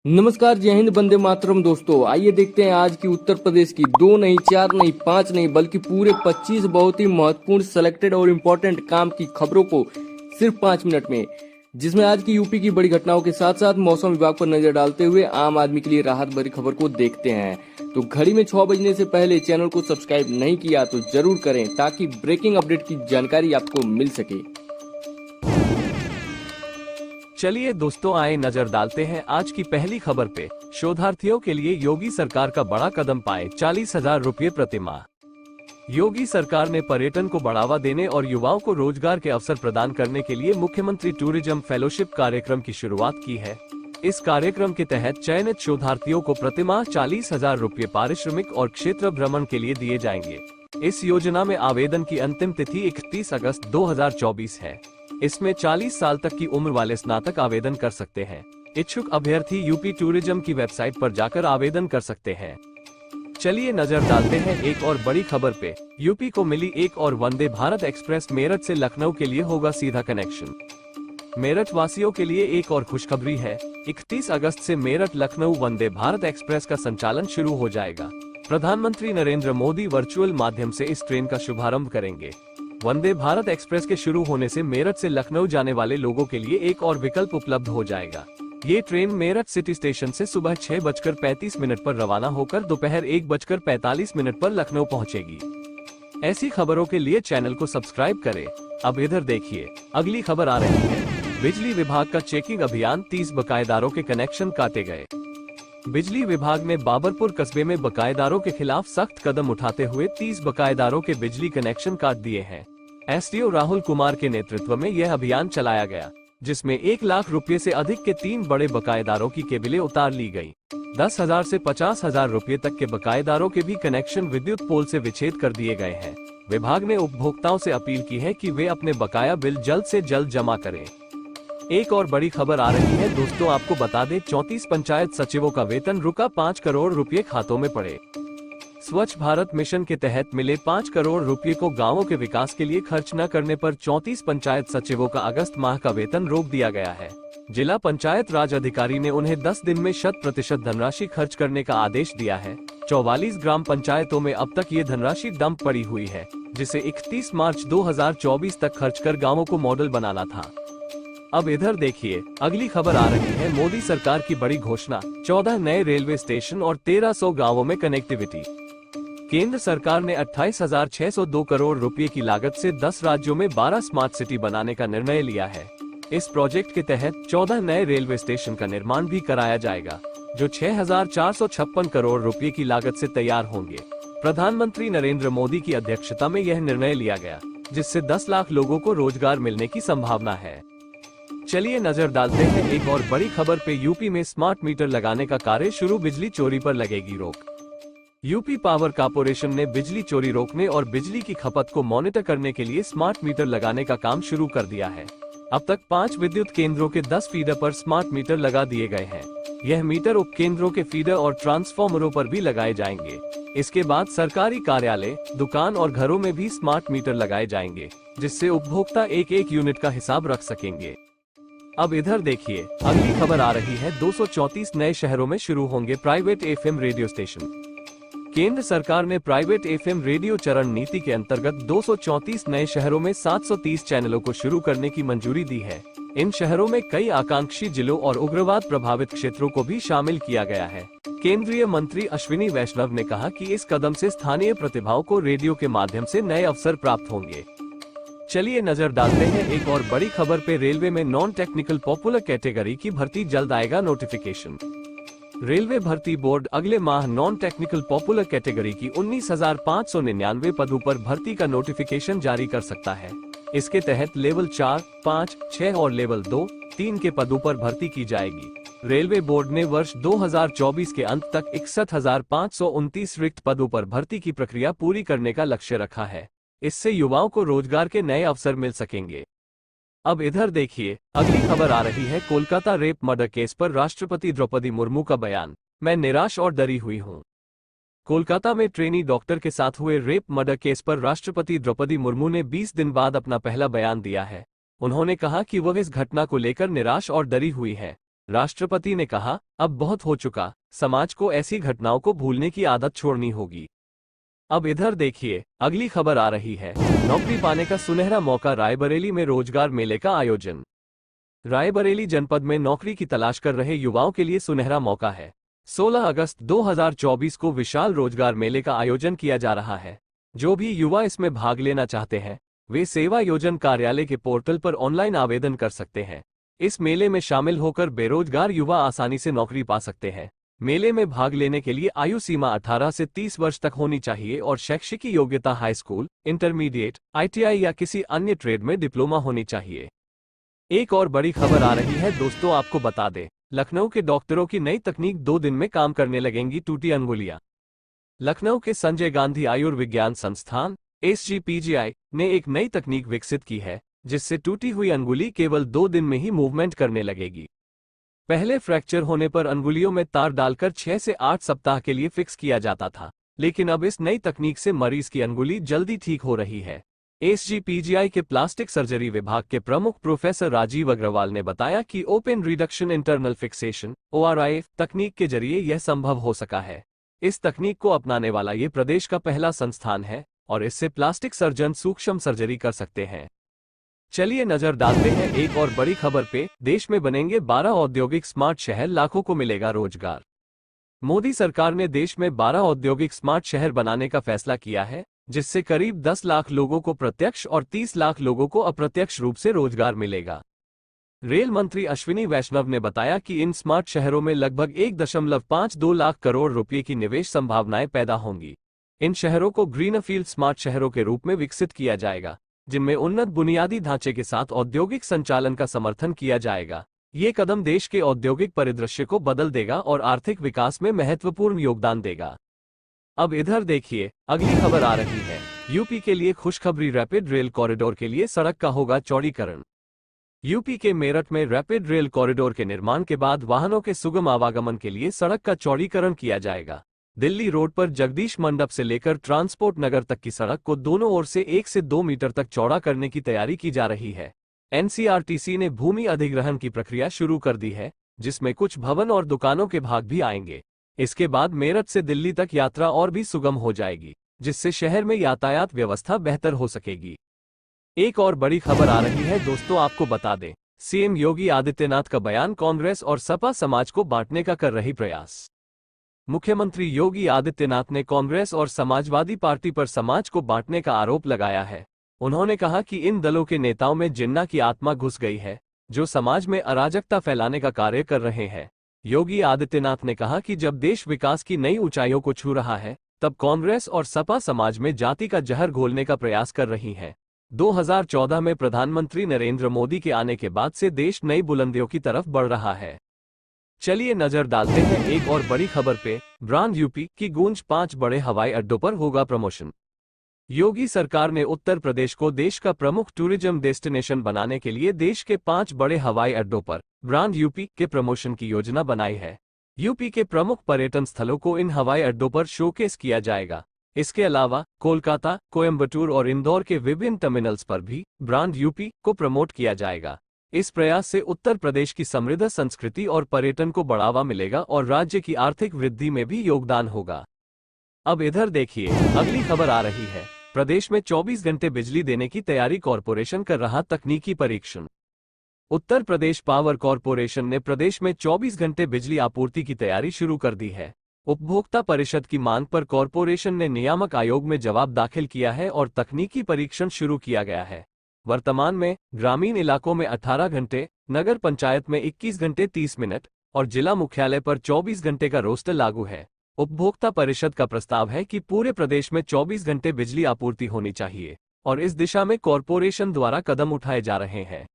नमस्कार, जय हिंद, वंदे मातरम। दोस्तों आइए देखते हैं आज की उत्तर प्रदेश की 2 नहीं, 4 नहीं, 5 नहीं बल्कि पूरे 25 बहुत ही महत्वपूर्ण सेलेक्टेड और इम्पोर्टेंट काम की खबरों को सिर्फ 5 मिनट में, जिसमें आज की यूपी की बड़ी घटनाओं के साथ साथ मौसम विभाग पर नजर डालते हुए आम आदमी के लिए राहत भरी खबर को देखते हैं। तो घड़ी में 6 बजने से पहले चैनल को सब्सक्राइब नहीं किया तो जरूर करें ताकि ब्रेकिंग अपडेट की जानकारी आपको मिल सके। चलिए दोस्तों, आए नजर डालते हैं आज की पहली खबर पे। शोधार्थियों के लिए योगी सरकार का बड़ा कदम, पाए 40,000 रुपये प्रतिमाह। योगी सरकार ने पर्यटन को बढ़ावा देने और युवाओं को रोजगार के अवसर प्रदान करने के लिए मुख्यमंत्री टूरिज्म फेलोशिप कार्यक्रम की शुरुआत की है। इस कार्यक्रम के तहत चयनित शोधार्थियों को प्रतिमाह 40,000 रुपये पारिश्रमिक और क्षेत्र भ्रमण के लिए दिए जाएंगे। इस योजना में आवेदन की अंतिम तिथि 31 अगस्त 2024 है। इसमें 40 साल तक की उम्र वाले स्नातक आवेदन कर सकते हैं। इच्छुक अभ्यर्थी यूपी टूरिज्म की वेबसाइट पर जाकर आवेदन कर सकते हैं। चलिए नजर डालते हैं एक और बड़ी खबर पे। यूपी को मिली एक और वंदे भारत एक्सप्रेस। मेरठ से लखनऊ के लिए होगा सीधा कनेक्शन। मेरठ वासियों के लिए एक और खुशखबरी है। 31 अगस्त से मेरठ लखनऊ वंदे भारत एक्सप्रेस का संचालन शुरू हो जाएगा। प्रधानमंत्री नरेंद्र मोदी वर्चुअल माध्यम से इस ट्रेन का शुभारंभ करेंगे। वंदे भारत एक्सप्रेस के शुरू होने से मेरठ से लखनऊ जाने वाले लोगों के लिए एक और विकल्प उपलब्ध हो जाएगा। ये ट्रेन मेरठ सिटी स्टेशन से सुबह 6:35 पर रवाना होकर दोपहर 1:45 पर लखनऊ पहुंचेगी। ऐसी खबरों के लिए चैनल को सब्सक्राइब करें। अब इधर देखिए, अगली खबर आ रही है। बिजली विभाग का चेकिंग अभियान, 30 बकायेदारों के कनेक्शन काटे गए। बिजली विभाग ने बाबरपुर कस्बे में बकायेदारों के खिलाफ सख्त कदम उठाते हुए 30 बकायेदारों के बिजली कनेक्शन काट दिए हैं। एसडीओ राहुल कुमार के नेतृत्व में यह अभियान चलाया गया, जिसमें 1 लाख रुपए से अधिक के 3 बड़े बकायेदारों की केबिलें उतार ली गई। 10,000 से 50,000 रुपए तक के बकायेदारों के भी कनेक्शन विद्युत पोल से विच्छेद कर दिए गए हैं। विभाग ने उपभोक्ताओं से अपील की है कि वे अपने बकाया बिल जल्द से जल्द जमा करें। एक और बड़ी खबर आ रही है दोस्तों, आपको बता दें 34 पंचायत सचिवों का वेतन रुका, 5 करोड़ रुपए खातों में पड़े। स्वच्छ भारत मिशन के तहत मिले 5 करोड़ रुपए को गांवों के विकास के लिए खर्च न करने पर 34 पंचायत सचिवों का अगस्त माह का वेतन रोक दिया गया है। जिला पंचायत राज अधिकारी ने उन्हें 10 दिन में 100% धनराशि खर्च करने का आदेश दिया है। 44 ग्राम पंचायतों में अब तक ये धनराशि डंप पड़ी हुई है, जिसे 31 मार्च 2024 तक खर्च कर गाँवों को मॉडल बनाना था। अब इधर देखिए, अगली खबर आ रही है। मोदी सरकार की बड़ी घोषणा, 14 नए रेलवे स्टेशन और 1300 गाँवों में कनेक्टिविटी। केंद्र सरकार ने 28,602 करोड़ रुपए की लागत से 10 राज्यों में 12 स्मार्ट सिटी बनाने का निर्णय लिया है। इस प्रोजेक्ट के तहत 14 नए रेलवे स्टेशन का निर्माण भी कराया जाएगा, जो 6,456 करोड़ रुपए की लागत से तैयार होंगे। प्रधानमंत्री नरेंद्र मोदी की अध्यक्षता में यह निर्णय लिया गया, जिससे 10 लाख लोगों को रोजगार मिलने की संभावना है। चलिए नजर डालते हैं एक और बड़ी खबर पे। यूपी में स्मार्ट मीटर लगाने का कार्य शुरू, बिजली चोरी पर लगेगी रोक। यूपी पावर कॉर्पोरेशन ने बिजली चोरी रोकने और बिजली की खपत को मॉनिटर करने के लिए स्मार्ट मीटर लगाने का काम शुरू कर दिया है। अब तक 5 विद्युत केंद्रों के 10 फीडर पर स्मार्ट मीटर लगा दिए गए हैं। यह मीटर उप केंद्रों के फीडर और ट्रांसफार्मरों पर भी लगाए जाएंगे। इसके बाद सरकारी कार्यालय, दुकान और घरों में भी स्मार्ट मीटर लगाए जाएंगे, जिससे उपभोक्ता एक यूनिट का हिसाब रख सकेंगे। अब इधर देखिए, अगली खबर आ रही है। 234 नए शहरों में शुरू होंगे प्राइवेट एफएम रेडियो स्टेशन। केंद्र सरकार ने प्राइवेट एफएम रेडियो चरण नीति के अंतर्गत 234 नए शहरों में 730 चैनलों को शुरू करने की मंजूरी दी है। इन शहरों में कई आकांक्षी जिलों और उग्रवाद प्रभावित क्षेत्रों को भी शामिल किया गया है। केंद्रीय मंत्री अश्विनी वैष्णव ने कहा कि इस कदम से स्थानीय प्रतिभाओं को रेडियो के माध्यम से नए अवसर प्राप्त होंगे। चलिए नजर डालते हैं एक और बड़ी खबर पे। रेलवे में नॉन टेक्निकल पॉपुलर कैटेगरी की भर्ती, जल्द आएगा नोटिफिकेशन। रेलवे भर्ती बोर्ड अगले माह नॉन टेक्निकल पॉपुलर कैटेगरी की 19,599 पदों पर भर्ती का नोटिफिकेशन जारी कर सकता है। इसके तहत लेवल 4, 5, 6 और लेवल 2, 3 के पदों पर भर्ती की जाएगी। रेलवे बोर्ड ने वर्ष 2024 के अंत तक 61,529 रिक्त पदों पर भर्ती की प्रक्रिया पूरी करने का लक्ष्य रखा है। इससे युवाओं को रोजगार के नए अवसर मिल सकेंगे। अब इधर देखिए, अगली खबर आ रही है। कोलकाता रेप मर्डर केस पर राष्ट्रपति द्रौपदी मुर्मू का बयान, मैं निराश और डरी हुई हूं। कोलकाता में ट्रेनी डॉक्टर के साथ हुए रेप मर्डर केस पर राष्ट्रपति द्रौपदी मुर्मू ने 20 दिन बाद अपना पहला बयान दिया है। उन्होंने कहा कि वह इस घटना को लेकर निराश और डरी हुई है। राष्ट्रपति ने कहा, अब बहुत हो चुका, समाज को ऐसी घटनाओं को भूलने की आदत छोड़नी होगी। अब इधर देखिए, अगली खबर आ रही है। नौकरी पाने का सुनहरा मौका, रायबरेली में रोजगार मेले का आयोजन। रायबरेली जनपद में नौकरी की तलाश कर रहे युवाओं के लिए सुनहरा मौका है। 16 अगस्त 2024 को विशाल रोजगार मेले का आयोजन किया जा रहा है। जो भी युवा इसमें भाग लेना चाहते हैं, वे सेवा योजन कार्यालय के पोर्टल पर ऑनलाइन आवेदन कर सकते हैं। इस मेले में शामिल होकर बेरोजगार युवा आसानी से नौकरी पा सकते हैं। मेले में भाग लेने के लिए आयु सीमा 18 से 30 वर्ष तक होनी चाहिए और शैक्षिक योग्यता हाई स्कूल, इंटरमीडिएट, ITI या किसी अन्य ट्रेड में डिप्लोमा होनी चाहिए। एक और बड़ी खबर आ रही है दोस्तों, आपको बता दें, लखनऊ के डॉक्टरों की नई तकनीक 2 दिन में काम करने लगेंगी टूटी अंगुलियां। लखनऊ के संजय गांधी आयुर्विज्ञान संस्थान SGPGI ने एक नई तकनीक विकसित की है, जिससे टूटी हुई अंगुली केवल 2 दिन में ही मूवमेंट करने लगेगी। पहले फ्रैक्चर होने पर अंगुलियों में तार डालकर 6 से 8 सप्ताह के लिए फिक्स किया जाता था, लेकिन अब इस नई तकनीक से मरीज की अंगुली जल्दी ठीक हो रही है। SGPGI के प्लास्टिक सर्जरी विभाग के प्रमुख प्रोफेसर राजीव अग्रवाल ने बताया कि open reduction internal fixation ORIF तकनीक के जरिए यह संभव हो सका है। इस तकनीक को अपनाने वाला ये प्रदेश का पहला संस्थान है और इससे प्लास्टिक सर्जन सूक्ष्म सर्जरी कर सकते हैं। चलिए नजर डालते हैं एक और बड़ी खबर पे। देश में बनेंगे 12 औद्योगिक स्मार्ट शहर, लाखों को मिलेगा रोजगार। मोदी सरकार ने देश में 12 औद्योगिक स्मार्ट शहर बनाने का फैसला किया है, जिससे करीब 10 लाख लोगों को प्रत्यक्ष और 30 लाख लोगों को अप्रत्यक्ष रूप से रोजगार मिलेगा। रेल मंत्री अश्विनी वैष्णव ने बताया कि इन स्मार्ट शहरों में लगभग 1.52 लाख करोड़ रुपए की निवेश संभावनाएं पैदा होंगी। इन शहरों को ग्रीनफील्ड स्मार्ट शहरों के रूप में विकसित किया जाएगा, जिनमें उन्नत बुनियादी ढांचे के साथ औद्योगिक संचालन का समर्थन किया जाएगा। ये कदम देश के औद्योगिक परिदृश्य को बदल देगा और आर्थिक विकास में महत्वपूर्ण योगदान देगा। अब इधर देखिए, अगली खबर आ रही है। यूपी के लिए खुशखबरी, रैपिड रेल कॉरिडोर के लिए सड़क का होगा चौड़ीकरण। यूपी के मेरठ में रैपिड रेल कॉरिडोर के निर्माण के बाद वाहनों के सुगम आवागमन के लिए सड़क का चौड़ीकरण किया जाएगा। दिल्ली रोड पर जगदीश मंडप से लेकर ट्रांसपोर्ट नगर तक की सड़क को दोनों ओर से 1 से 2 मीटर तक चौड़ा करने की तैयारी की जा रही है। NCRTC ने भूमि अधिग्रहण की प्रक्रिया शुरू कर दी है, जिसमें कुछ भवन और दुकानों के भाग भी आएंगे। इसके बाद मेरठ से दिल्ली तक यात्रा और भी सुगम हो जाएगी, जिससे शहर में यातायात व्यवस्था बेहतर हो सकेगी। एक और बड़ी खबर आ रही है दोस्तों, आपको बता दें, CM योगी आदित्यनाथ का बयान, कांग्रेस और सपा समाज को बांटने का कर रही प्रयास। मुख्यमंत्री योगी आदित्यनाथ ने कांग्रेस और समाजवादी पार्टी पर समाज को बांटने का आरोप लगाया है। उन्होंने कहा कि इन दलों के नेताओं में जिन्ना की आत्मा घुस गई है, जो समाज में अराजकता फैलाने का कार्य कर रहे हैं। योगी आदित्यनाथ ने कहा कि जब देश विकास की नई ऊंचाइयों को छू रहा है, तब कांग्रेस और सपा समाज में जाति का जहर घोलने का प्रयास कर रही हैं। 2014 में प्रधानमंत्री नरेंद्र मोदी के आने के बाद से देश नई बुलंदियों की तरफ बढ़ रहा है। चलिए नजर डालते हैं एक और बड़ी खबर पे। ब्रांड यूपी की गूंज, 5 बड़े हवाई अड्डों पर होगा प्रमोशन। योगी सरकार ने उत्तर प्रदेश को देश का प्रमुख टूरिज्म डेस्टिनेशन बनाने के लिए देश के 5 बड़े हवाई अड्डों पर ब्रांड यूपी के प्रमोशन की योजना बनाई है। यूपी के प्रमुख पर्यटन स्थलों को इन हवाई अड्डों पर शोकेस किया जाएगा। इसके अलावा कोलकाता, कोयम्बटूर और इंदौर के विभिन्न टर्मिनल्स पर भी ब्रांड यूपी को प्रमोट किया जाएगा। इस प्रयास से उत्तर प्रदेश की समृद्ध संस्कृति और पर्यटन को बढ़ावा मिलेगा और राज्य की आर्थिक वृद्धि में भी योगदान होगा। अब इधर देखिए, अगली खबर आ रही है। प्रदेश में 24 घंटे बिजली देने की तैयारी, कॉरपोरेशन कर रहा तकनीकी परीक्षण। उत्तर प्रदेश पावर कॉरपोरेशन ने प्रदेश में 24 घंटे बिजली आपूर्ति की तैयारी शुरू कर दी है। उपभोक्ता परिषद की मांग पर कॉरपोरेशन ने नियामक आयोग में जवाब दाखिल किया है और तकनीकी परीक्षण शुरू किया गया है। वर्तमान में ग्रामीण इलाकों में 18 घंटे, नगर पंचायत में 21 घंटे 30 मिनट और जिला मुख्यालय पर 24 घंटे का रोस्टर लागू है। उपभोक्ता परिषद का प्रस्ताव है कि पूरे प्रदेश में 24 घंटे बिजली आपूर्ति होनी चाहिए और इस दिशा में कॉरपोरेशन द्वारा कदम उठाए जा रहे हैं।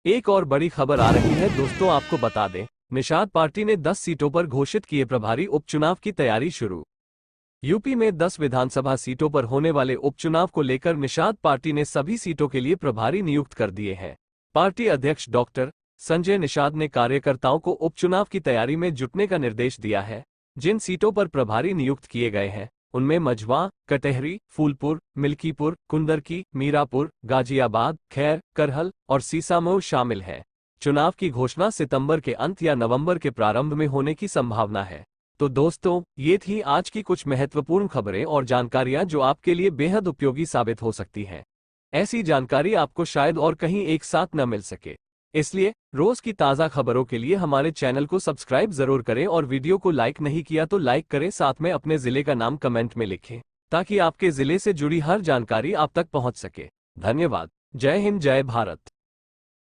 एक और बड़ी खबर आ रही है दोस्तों, आपको बता दें, निषाद पार्टी ने 10 सीटों पर घोषित किए प्रभारी, उपचुनाव की तैयारी शुरू। यूपी में 10 विधानसभा सीटों पर होने वाले उपचुनाव को लेकर निषाद पार्टी ने सभी सीटों के लिए प्रभारी नियुक्त कर दिए हैं। पार्टी अध्यक्ष डॉक्टर संजय निषाद ने कार्यकर्ताओं को उपचुनाव की तैयारी में जुटने का निर्देश दिया है। जिन सीटों पर प्रभारी नियुक्त किए गए हैं, उनमें मझवा, कटहरी, फूलपुर, मिल्कीपुर, कुंदरकी, मीरापुर, गाजियाबाद, खैर, करहल और सीसामऊ शामिल है। चुनाव की घोषणा सितंबर के अंत या नवंबर के प्रारंभ में होने की संभावना है। तो दोस्तों, ये थी आज की कुछ महत्वपूर्ण खबरें और जानकारियां जो आपके लिए बेहद उपयोगी साबित हो सकती हैं। ऐसी जानकारी आपको शायद और कहीं एक साथ न मिल सके, इसलिए रोज की ताज़ा खबरों के लिए हमारे चैनल को सब्सक्राइब जरूर करें और वीडियो को लाइक नहीं किया तो लाइक करें, साथ में अपने जिले का नाम कमेंट में लिखें ताकि आपके जिले से जुड़ी हर जानकारी आप तक पहुंच सके। धन्यवाद। जय हिंद, जय भारत।